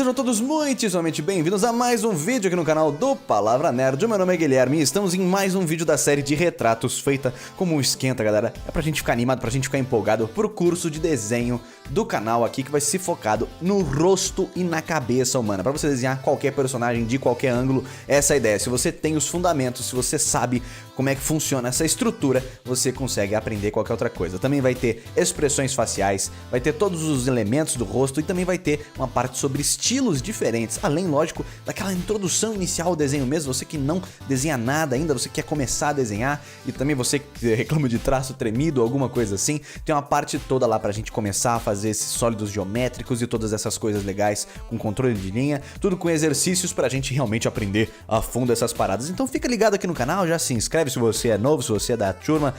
sejam todos muitíssimamente bem-vindos a mais um vídeo aqui no canal do Palavra Nerd. Meu nome é Guilherme e estamos em mais um vídeo da série de retratos feita como um esquenta, galera. É pra gente ficar animado, pra gente ficar empolgado pro curso de desenho do canal aqui, que vai ser focado no rosto e na cabeça humana, pra você desenhar qualquer personagem de qualquer ângulo. Essa é a ideia. Se você tem os fundamentos, se você sabe como é que funciona essa estrutura, você consegue aprender qualquer outra coisa. Também vai ter expressões faciais, vai ter todos os elementos do rosto e também vai ter uma parte sobre estilos diferentes, além, lógico, daquela introdução inicial ao desenho mesmo. Você que não desenha nada ainda, você quer começar a desenhar, e também você que reclama de traço tremido, alguma coisa assim, tem uma parte toda lá pra gente começar a fazer esses sólidos geométricos e todas essas coisas legais, com controle de linha, tudo com exercícios pra gente realmente aprender a fundo essas paradas. Então fica ligado aqui no canal, já se inscreve se você é novo, se você é da turma,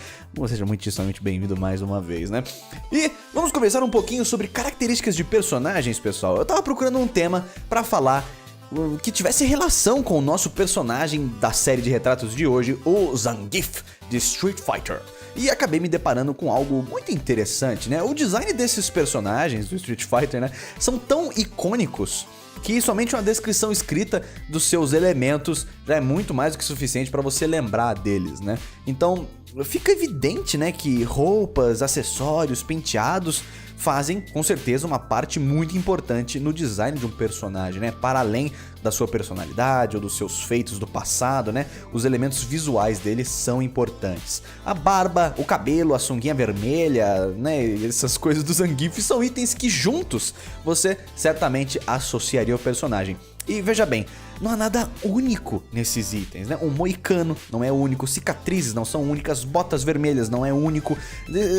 seja muitíssimamente bem-vindo mais uma vez, né? E vamos conversar um pouquinho sobre características de personagens, pessoal. Eu tava procurando um tema pra falar que tivesse relação com o nosso personagem da série de retratos de hoje, o Zangief de Street Fighter. E acabei me deparando com algo muito interessante, né? O design desses personagens do Street Fighter, né, são tão icônicos que somente uma descrição escrita dos seus elementos já é muito mais do que suficiente para você lembrar deles, né? Então fica evidente, né, que roupas, acessórios, penteados fazem com certeza uma parte muito importante no design de um personagem, né? Para além da sua personalidade ou dos seus feitos do passado, né? Os elementos visuais dele são importantes. A barba, o cabelo, a sunguinha vermelha, né? Essas coisas do Zangief são itens que juntos você certamente associaria ao personagem. E veja bem, não há nada único nesses itens, né? O moicano não é único, cicatrizes não são únicas, botas vermelhas não é único.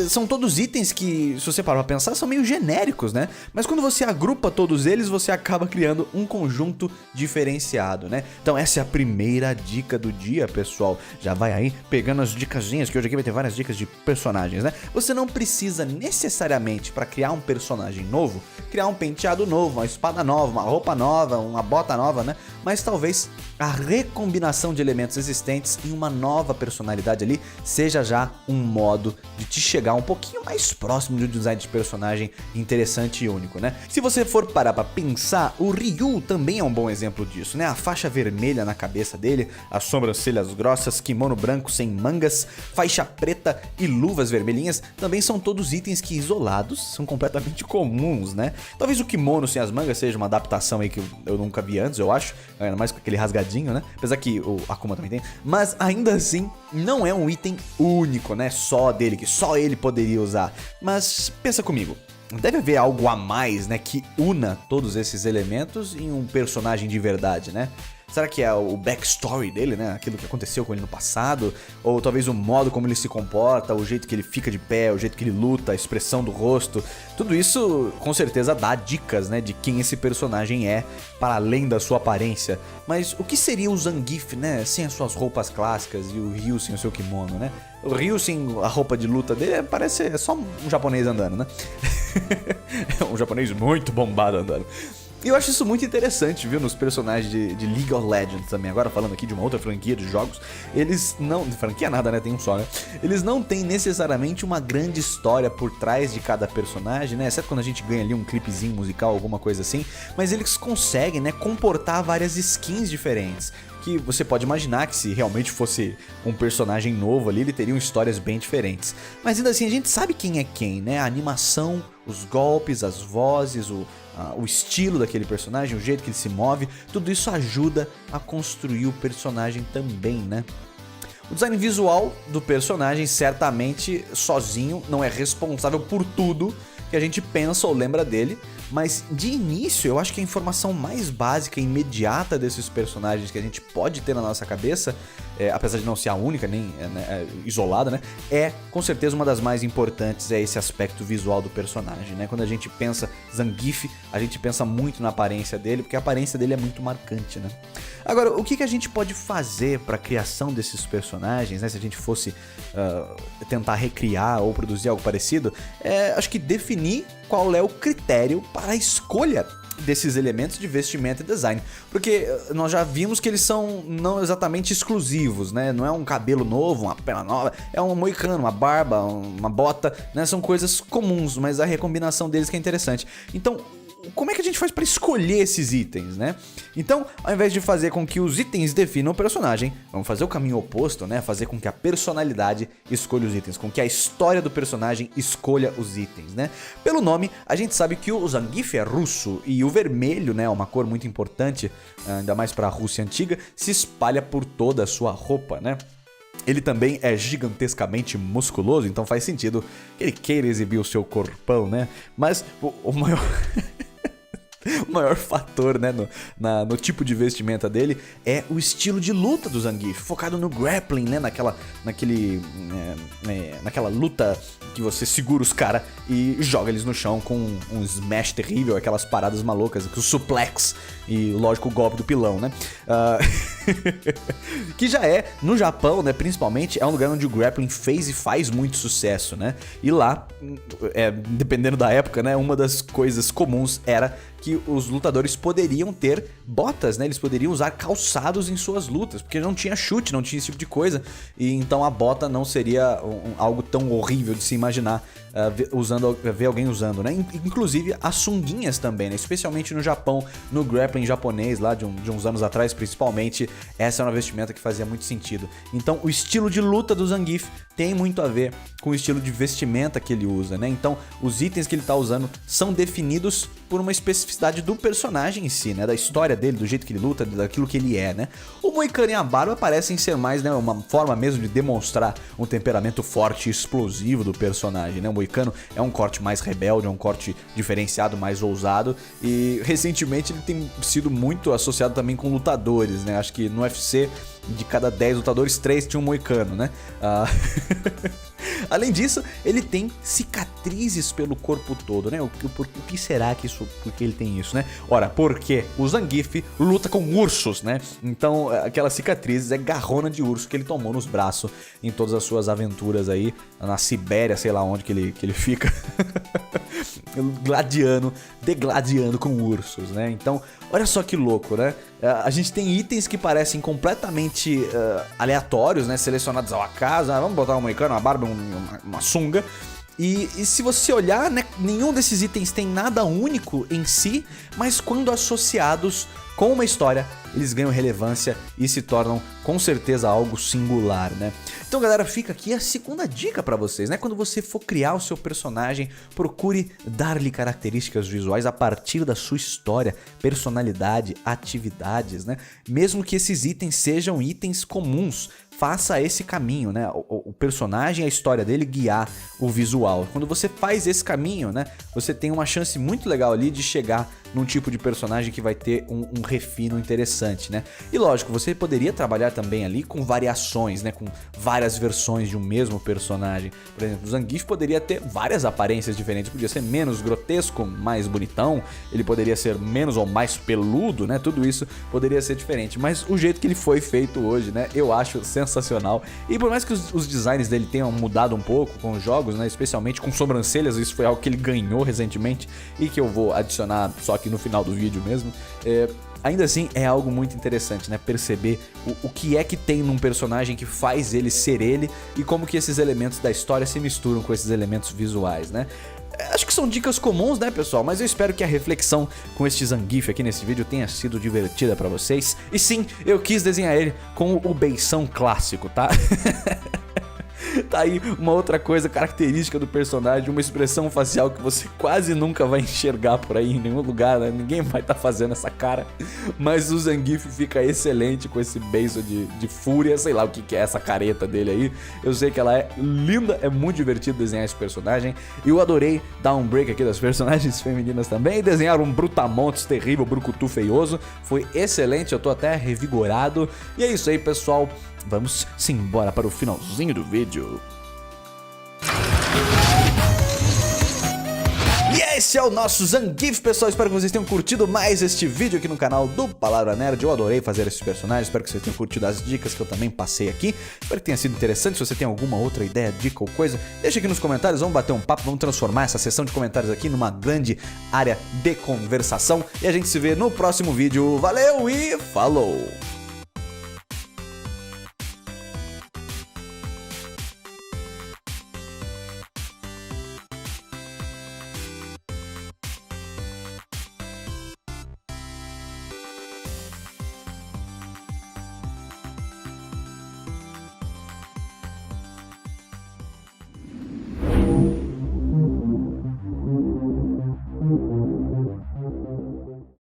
São todos itens que, se você parar pra pensar, são meio genéricos, né? Mas quando você agrupa todos eles, você acaba criando um conjunto diferenciado, né? Então essa é a primeira dica do dia, pessoal. Já vai aí pegando as dicasinhas, que hoje aqui vai ter várias dicas de personagens, né? Você não precisa necessariamente, para criar um personagem novo, criar um penteado novo, uma espada nova, uma roupa nova, uma bota nova, né? Mas talvez a recombinação de elementos existentes em uma nova personalidade ali seja já um modo de te chegar um pouquinho mais próximo de um design de personagem interessante e único, né? Se você for parar pra pensar, o Ryu também é um bom exemplo disso, né? A faixa vermelha na cabeça dele, as sobrancelhas grossas, kimono branco sem mangas, faixa preta e luvas vermelhinhas também são todos itens que isolados são completamente comuns, né? Talvez o kimono sem as mangas seja uma adaptação aí que eu nunca vi antes, eu acho, ainda mais com aquele rasgadinho, né? Apesar que o Akuma também tem, mas ainda assim não é um item único, né? Só dele, que só ele poderia usar. Mas pensa comigo, deve haver algo a mais, né, que una todos esses elementos em um personagem de verdade, né? Será que é o backstory dele, né? Aquilo que aconteceu com ele no passado? Ou talvez o modo como ele se comporta, o jeito que ele fica de pé, o jeito que ele luta, a expressão do rosto. Tudo isso com certeza dá dicas, né, de quem esse personagem é, para além da sua aparência. Mas o que seria o Zangief, né, sem as suas roupas clássicas e o Ryu sem o seu kimono, né? O Ryu sem a roupa de luta dele parece só um japonês andando, né? Um japonês muito bombado andando. E eu acho isso muito interessante, viu, nos personagens de League of Legends também. Agora falando aqui de uma outra franquia de jogos, eles não... franquia nada, né? Tem um só, né? Eles não têm necessariamente uma grande história por trás de cada personagem, né? Exceto quando a gente ganha ali um clipezinho musical, alguma coisa assim. Mas eles conseguem, né, comportar várias skins diferentes. Que você pode imaginar que se realmente fosse um personagem novo ali, ele teria histórias bem diferentes. Mas ainda assim, a gente sabe quem é quem, né? A animação, os golpes, as vozes, o estilo daquele personagem, o jeito que ele se move, tudo isso ajuda a construir o personagem também, né? O design visual do personagem certamente sozinho não é responsável por tudo que a gente pensa ou lembra dele, mas de início eu acho que a informação mais básica e imediata desses personagens que a gente pode ter na nossa cabeça, apesar de não ser a única, nem isolada, né, é com certeza uma das mais importantes, é esse aspecto visual do personagem, né? Quando a gente pensa Zangief, a gente pensa muito na aparência dele, porque a aparência dele é muito marcante, né? Agora, o que a gente pode fazer para a criação desses personagens, né? Se a gente fosse tentar recriar ou produzir algo parecido, acho que definir qual é o critério para a escolha desses elementos de vestimenta e design, porque nós já vimos que eles são não exatamente exclusivos, né? Não é um cabelo novo, uma perna nova, é um moicano, uma barba, uma bota, né? São coisas comuns, mas a recombinação deles que é interessante. Então, como é que a gente faz para escolher esses itens, né? Então, ao invés de fazer com que os itens definam o personagem, vamos fazer o caminho oposto, né? Fazer com que a personalidade escolha os itens, com que a história do personagem escolha os itens, né? Pelo nome, a gente sabe que o Zangief é russo e o vermelho, né, uma cor muito importante, ainda mais para a Rússia antiga, se espalha por toda a sua roupa, né? Ele também é gigantescamente musculoso, então faz sentido que ele queira exibir o seu corpão, né? Mas o maior... O maior fator, né, no tipo de vestimenta dele é o estilo de luta do Zangief, focado no grappling, né, naquela luta que você segura os caras e joga eles no chão com um smash terrível, aquelas paradas malucas, o suplex e, lógico, o golpe do pilão, né? Que já é, no Japão, né, principalmente, é um lugar onde o grappling fez e faz muito sucesso, né? E lá, dependendo da época, né, uma das coisas comuns era que os lutadores poderiam ter botas, né? Eles poderiam usar calçados em suas lutas, porque não tinha chute, não tinha esse tipo de coisa, e então a bota não seria algo tão horrível de se imaginar ver alguém usando, né? Inclusive as sunguinhas também, né? Especialmente no Japão, no grappling japonês lá de uns anos atrás, principalmente, essa é uma vestimenta que fazia muito sentido. Então o estilo de luta do Zangief tem muito a ver com o estilo de vestimenta que ele usa, né? Então os itens que ele tá usando são definidos por uma especificidade do personagem em si, né? Da história dele, do jeito que ele luta, daquilo que ele é, né? O Moicano e a barba parecem ser mais, né, uma forma mesmo de demonstrar um temperamento forte e explosivo do personagem, né? O Moicano é um corte mais rebelde, é um corte diferenciado, mais ousado, e recentemente ele tem sido muito associado também com lutadores, né? Acho que no UFC, de cada 10 lutadores, 3 tinham um moicano, né? Além disso, ele tem cicatrizes pelo corpo todo, né? O que será que isso... Por que ele tem isso, né? Ora, porque o Zangief luta com ursos, né? Então, aquelas cicatrizes é garrona de urso que ele tomou nos braços em todas as suas aventuras aí, na Sibéria, sei lá onde que ele fica. Degladiando com ursos, né? Então, olha só que louco, né? A gente tem itens que parecem completamente aleatórios, né? Selecionados ao acaso. Vamos botar um moicano, uma barba, uma sunga. E se você olhar, né, nenhum desses itens tem nada único em si, mas quando associados com uma história, eles ganham relevância e se tornam com certeza algo singular, né? Então, galera, fica aqui a segunda dica pra vocês, né? Quando você for criar o seu personagem, procure dar-lhe características visuais a partir da sua história, personalidade, atividades, né? Mesmo que esses itens sejam itens comuns, faça esse caminho, né? O personagem, a história dele guiar o visual. Quando você faz esse caminho, né, você tem uma chance muito legal ali de chegar num tipo de personagem que vai ter um refino interessante, né? E lógico, você poderia trabalhar também ali com variações, né, com várias versões de um mesmo personagem. Por exemplo, o Zangief poderia ter várias aparências diferentes, podia ser menos grotesco, mais bonitão, ele poderia ser menos ou mais peludo, né? Tudo isso poderia ser diferente, mas o jeito que ele foi feito hoje, né, eu acho sensacional. E por mais que os designs dele tenham mudado um pouco com os jogos, né, especialmente com sobrancelhas, isso foi algo que ele ganhou recentemente e que eu vou adicionar só aqui no final do vídeo mesmo, ainda assim é algo muito interessante, né, perceber o que é que tem num personagem que faz ele ser ele e como que esses elementos da história se misturam com esses elementos visuais, né. Acho que são dicas comuns, né, pessoal? Mas eu espero que a reflexão com este Zangief aqui nesse vídeo tenha sido divertida pra vocês. E sim, eu quis desenhar ele com o beição clássico, tá? Tá aí uma outra coisa característica do personagem, uma expressão facial que você quase nunca vai enxergar por aí em nenhum lugar, né? Ninguém vai estar fazendo essa cara, mas o Zangief fica excelente com esse beiço de fúria, sei lá o que é essa careta dele aí. Eu sei que ela é linda, é muito divertido desenhar esse personagem, e eu adorei dar um break aqui das personagens femininas também, desenhar um brutamontes terrível, brucutu feioso, foi excelente, eu tô até revigorado, e é isso aí, pessoal. Vamos embora para o finalzinho do vídeo. E esse é o nosso Zangief, pessoal. Espero que vocês tenham curtido mais este vídeo aqui no canal do Palavra Nerd. Eu adorei fazer esses personagens, espero que vocês tenham curtido as dicas que eu também passei aqui. Espero que tenha sido interessante. Se você tem alguma outra ideia, dica ou coisa, deixa aqui nos comentários, vamos bater um papo, vamos transformar essa sessão de comentários aqui numa grande área de conversação. E a gente se vê no próximo vídeo. Valeu e falou!